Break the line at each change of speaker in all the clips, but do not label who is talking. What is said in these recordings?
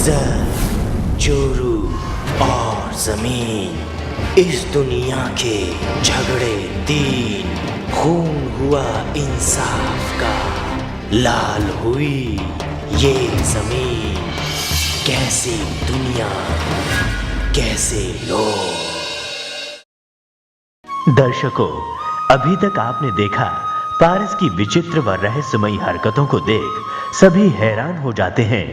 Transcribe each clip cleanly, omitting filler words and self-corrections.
जल, जोरू और जमीन, इस दुनिया के झगड़े तीन, खून हुआ इंसाफ का, लाल हुई ये जमीन, कैसी दुनिया कैसे लोग।
दर्शकों, अभी तक आपने देखा पारस की विचित्र व रहस्यमयी हरकतों को देख सभी हैरान हो जाते हैं।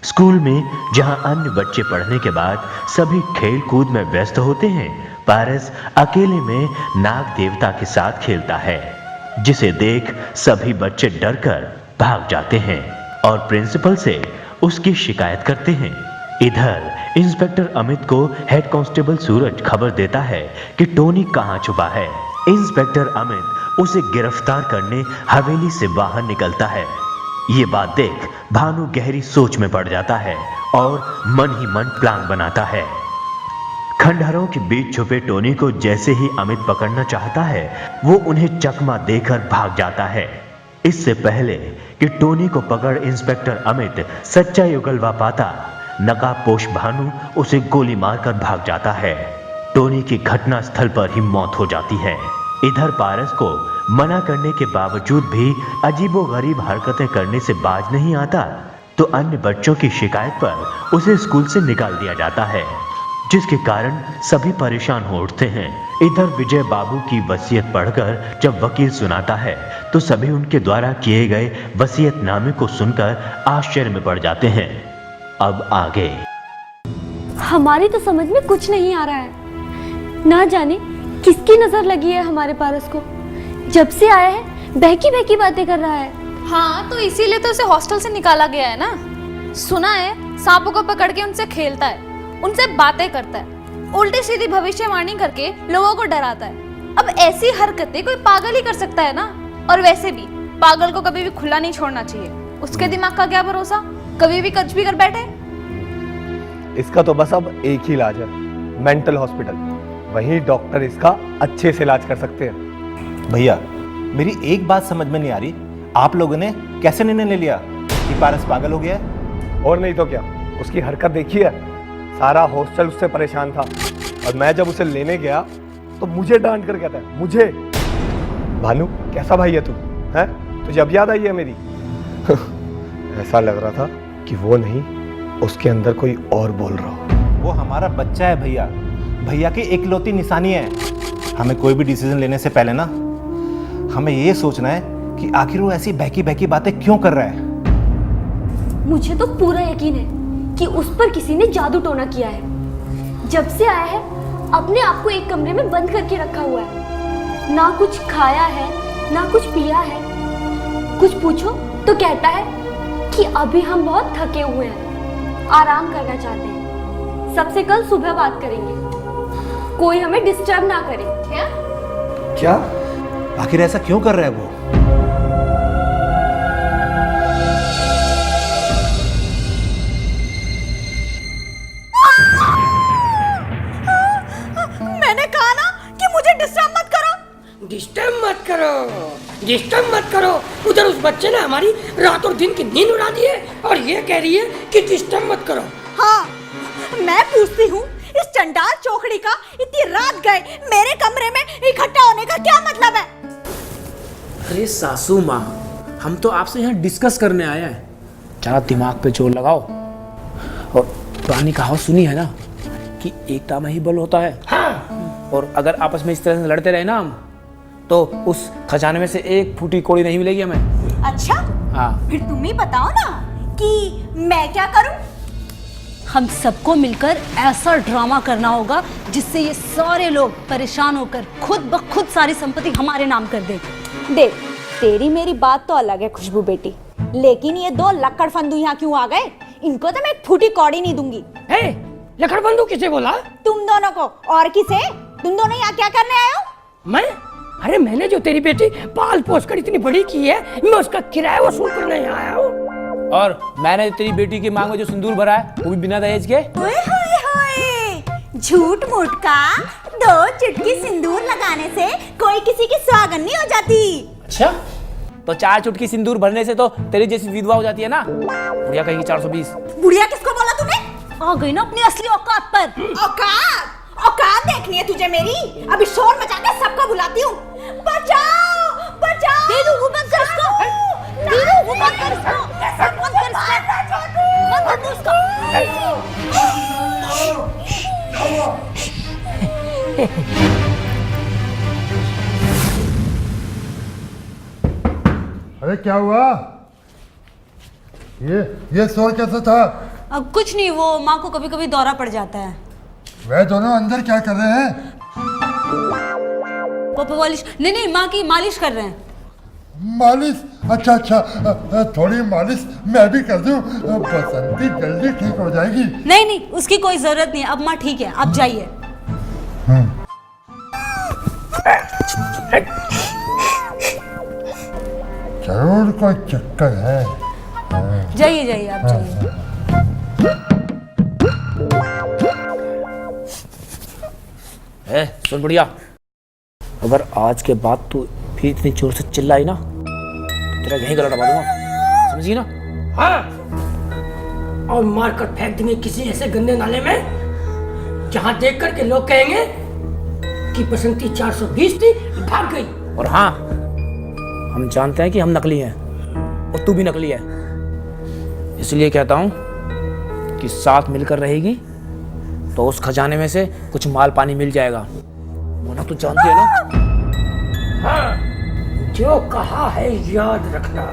स्कूल में जहां अन्य बच्चे पढ़ने के बाद सभी खेल कूद में व्यस्त होते हैं, पारस अकेले में नाग देवता के साथ खेलता है, जिसे देख सभी बच्चे डरकर भाग जाते हैं और प्रिंसिपल से उसकी शिकायत करते हैं। इधर इंस्पेक्टर अमित को हेड कांस्टेबल सूरज खबर देता है कि टोनी कहां छुपा है। इंस्पेक्टर अमित उसे गिरफ्तार करने हवेली से बाहर निकलता है। ये बात देख भानु गहरी सोच में पड़ जाता है और मन ही मन प्लान बनाता है। खंडहरों के बीच छुपे टोनी को जैसे ही अमित पकड़ना चाहता है, वो उन्हें चकमा देकर भाग जाता है। इससे पहले कि टोनी को पकड़ इंस्पेक्टर अमित सच्चा युगलवा पाता, नकाबपोश भानु उसे गोली मारकर भाग जाता है। टोनी की घटना स्थल पर ही मौत हो जाती है। इधर पारस को मना करने के बावजूद भी अजीबोगरीब हरकतें करने से बाज नहीं आता, तो अन्य बच्चों की शिकायत पर उसे स्कूल से निकाल दिया जाता है, जिसके कारण सभी परेशान हो उठते हैं। इधर विजय बाबू की वसीयत पढ़कर जब वकील सुनाता है, तो सभी उनके द्वारा किए गए वसीयतनामे को सुनकर आश्चर्य में पड़ जाते हैं। अब आगे
हमारी तो समझ में कुछ नहीं आ रहा है। ना जाने किसकी नजर लगी है हमारे पारस को। जब से आया है बहकी बहकी बातें कर रहा है।
हाँ, तो इसीलिए तो उसे हॉस्टल से निकाला गया है ना। सुना है सांपों को पकड़ के उनसे खेलता है, उनसे बातें करता है, उल्टी सीधी भविष्यवाणी करके लोगों को डराता है। अब ऐसी हरकतें कोई पागल ही कर सकता है ना। और वैसे भी पागल को कभी भी खुला नहीं छोड़ना चाहिए। उसके दिमाग का क्या भरोसा, कभी भी कुछ भी कर बैठे।
इसका तो बस अब एक ही इलाज है, मेंटल हॉस्पिटल। वहीं डॉक्टर इसका अच्छे से इलाज कर सकते हैं।
भैया, मेरी एक बात समझ में नहीं आ रही, आप लोगों ने कैसे निर्णय ले लिया कि पारस पागल हो गया है?
और नहीं तो क्या, उसकी हरकत देखी है। सारा हॉस्टल उससे परेशान था और मैं जब उसे लेने गया तो मुझे डांट कर कहता है, मुझे। भानु, कैसा भाई है तू? हैं? तुझे अब याद आई है मेरी? ऐसा लग रहा था कि वो नहीं, उसके अंदर कोई और बोल रहा हो।
वो हमारा बच्चा है भैया, भैया की इकलौती निशानी है। हमें कोई भी डिसीजन लेने से पहले ना हमें ये सोचना है कि आखिर वो ऐसी बहकी बहकी बातें क्यों कर रहा है।
मुझे तो पूरा यकीन है कि उस पर किसी ने जादू टोना किया है। जब से आया है अपने आप को एक कमरे में बंद करके रखा हुआ है। ना कुछ खाया है, ना कुछ पिया है। कुछ पूछो तो कहता है कि अभी हम बहुत थके हुए हैं, आराम करना चाहते हैं, सबसे कल सुबह बात करेंगे, कोई हमें डिस्टर्ब ना करे।
क्या?
आखिर ऐसा क्यों कर रहा है वो?
मैंने कहा ना कि मुझे डिस्टर्ब मत करो।
डिस्टर्ब मत करो, डिस्टर्ब मत करो। उधर उस बच्चे ने हमारी रात और दिन की नींद उड़ा दी है और ये कह रही है कि डिस्टर्ब मत करो।
हाँ, मैं पूछती हूँ, इस चंडाल चौकड़ी का इतनी रात गए मेरे कमरे में इकट्ठा होने का क्या मतलब है?
अरे सासू माँ, हम तो आपसे यहाँ डिस्कस करने आए हैं। जरा दिमाग पे जोर लगाओ। और पुरानी कहावत सुनी है ना कि एकता में ही बल होता है।
हाँ।
और अगर आपस में इस तरह से लड़ते रहे ना हम, तो उस खजाने में से एक फूटी कौड़ी नहीं मिलेगी हमें।
अच्छा,
हाँ,
फिर तुम ही बताओ ना कि मैं क्या करूं?
हम सबको मिलकर ऐसा ड्रामा करना होगा जिससे ये सारे लोग परेशान होकर खुद ब खुद सारी संपत्ति हमारे नाम कर दें।
देख, तेरी मेरी बात तो अलग है खुशबू बेटी, लेकिन ये दो लक्कड़ फंदू यहाँ क्यों आ गए? इनको तो मैं एक फूटी कौड़ी नहीं दूंगी।
लकड़ बंधु किसे बोला?
तुम दोनों को। और किसे? तुम दोनों यहाँ क्या करने आए हो?
मैं? अरे मैंने जो तेरी बेटी पाल पोस कर इतनी बड़ी की है, मैं उसका किराया वसूल करने यहाँ आया हूँ।
और मैंने तेरी बेटी की मांग में जो सिंदूर भरा है वो भी बिना दहेज के।
ओए होए होए, झूठ मूठ का 2 चुटकी सिंदूर लगाने से कोई किसी की सुहागन नहीं हो जाती।
अच्छा, तो 4 चुटकी सिंदूर भरने से तो तेरी जैसी विधवा हो जाती है ना। बुढ़िया कहेगी 420।
बुढ़िया किसको बोला तूने?
आ गई ना अपनी असली औकात पर।
औकात औकात देखनी है तुझे मेरी? अभी शोर मचा के सबको बुलाती हूँ। बचाओ बचाओ।
दीदू वो बंद कर इसको। दीदू वो बंद कर इसको। बंद कर इसको। बंद कर दो इसको।
अरे क्या हुआ? ये शोर कैसा था?
अब कुछ नहीं, वो माँ को कभी कभी दौरा पड़ जाता है।
वे दोनों अंदर क्या कर रहे हैं?
पापा मालिश नहीं, माँ की मालिश कर रहे हैं।
मालिश? अच्छा अच्छा, थोड़ी मालिश मैं भी कर दूं, बसंती जल्दी ठीक हो जाएगी।
नहीं, उसकी कोई जरूरत नहीं है, अब माँ ठीक है, आप जाइए।
जरूर कोई चक्कर है।
जाइए आप जाइए।
सुन बुढ़िया, अगर आज के बाद तू फिर इतनी जोर से चिल्लाई ना तो तेरा यहीं गला दबा दूंगा, समझी ना?
हाँ, और मार कर फेंक देंगे किसी ऐसे गंदे नाले में जहां देख कर के लोग कहेंगे कि बसंती 420 थी, भाग गई।
और हाँ, हम जानते हैं कि हम नकली हैं और तू भी नकली है, इसलिए कहता हूँ कि साथ मिलकर रहेगी तो उस खजाने में से कुछ माल पानी मिल जाएगा, वरना तू जानती है ना।
हाँ, जो कहा है याद रखना,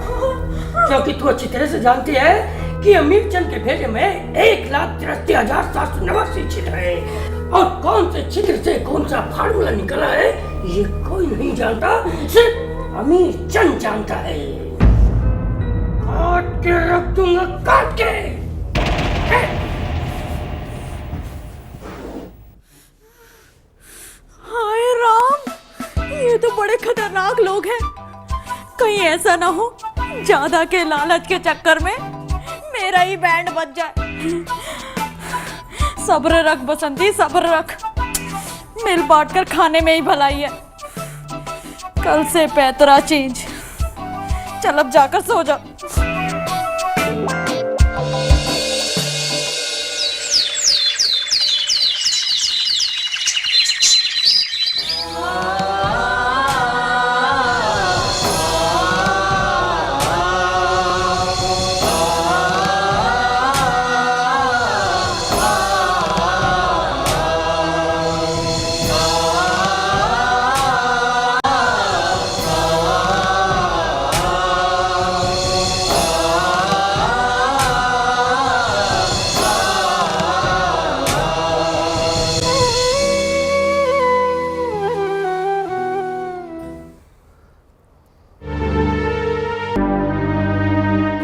क्योंकि तू अच्छी तरह से जानती है कि अमीर चंद के भेजे में 1,83,789 छिद्र है, और कौन से छिद्र से कौन सा फार्मूला निकला है ये कोई नहीं जानता, सिर्फ अमीर चंद जानता है। काट के रख दूंगा, काट के।
हाय राम, ये तो बड़े खतरनाक लोग हैं। कहीं ऐसा ना हो ज्यादा के लालच के चक्कर में मेरा ही बैंड बज जाए। सब्र रख बसंती, सब्र रख, मिल बांट कर खाने में ही भलाई है। कल से पैतरा चेंज। चल अब जाकर सो जा।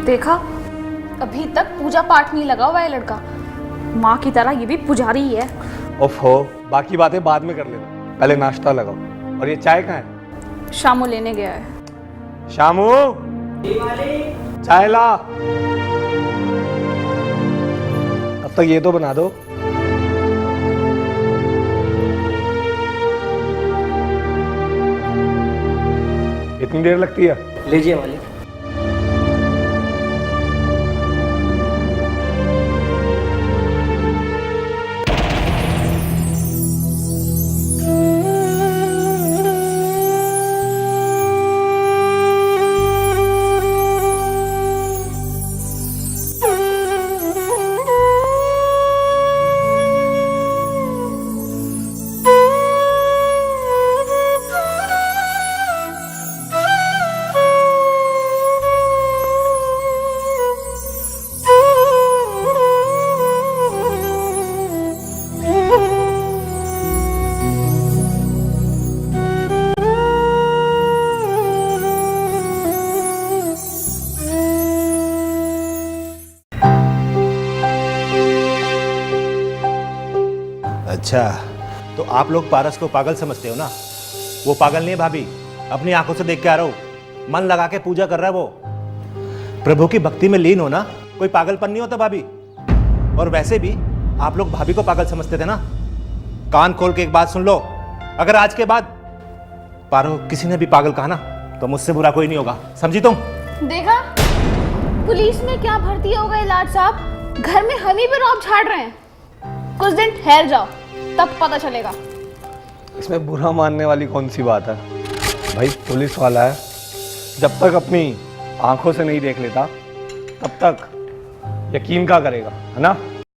देखा, अभी तक पूजा पाठ नहीं लगा हुआ है लड़का। माँ की तरह ये भी पुजारी ही है।
ओफो, बाकी बातें बाद में कर लेना, पहले नाश्ता लगाओ। और ये चाय कहाँ है?
शामू लेने गया है।
शामू, चाय ला। अब तक ये तो बना दो। इतनी देर लगती है?
लीजिए मालिक।
अच्छा, तो आप लोग पारस को पागल समझते हो ना? वो पागल नहीं है भाभी, अपनी आंखों से देख के आ रहा हूं, मन लगा के पूजा कर रहा है वो। प्रभु की भक्ति में लीन होना कोई पागलपन नहीं होता भाभी। और वैसे भी आप लोग भाभी को पागल समझते थे ना। कान खोल के एक बात सुन लो, अगर आज के बाद पारो किसी ने भी पागल कहा ना तो मुझसे बुरा कोई नहीं होगा, समझी तुम?
देखा, पुलिस में क्या भर्ती हो गए लाट साहब, घर में हम ही पे रौब झाड़ रहे हैं। कुछ दिन ठहर जाओ, तब पता चलेगा।
इसमें बुरा मानने वाली कौन सी बात है भाई? पुलिस वाला है, जब तक अपनी आंखों से नहीं देख लेता तब तक यकीन क्या करेगा, है ना?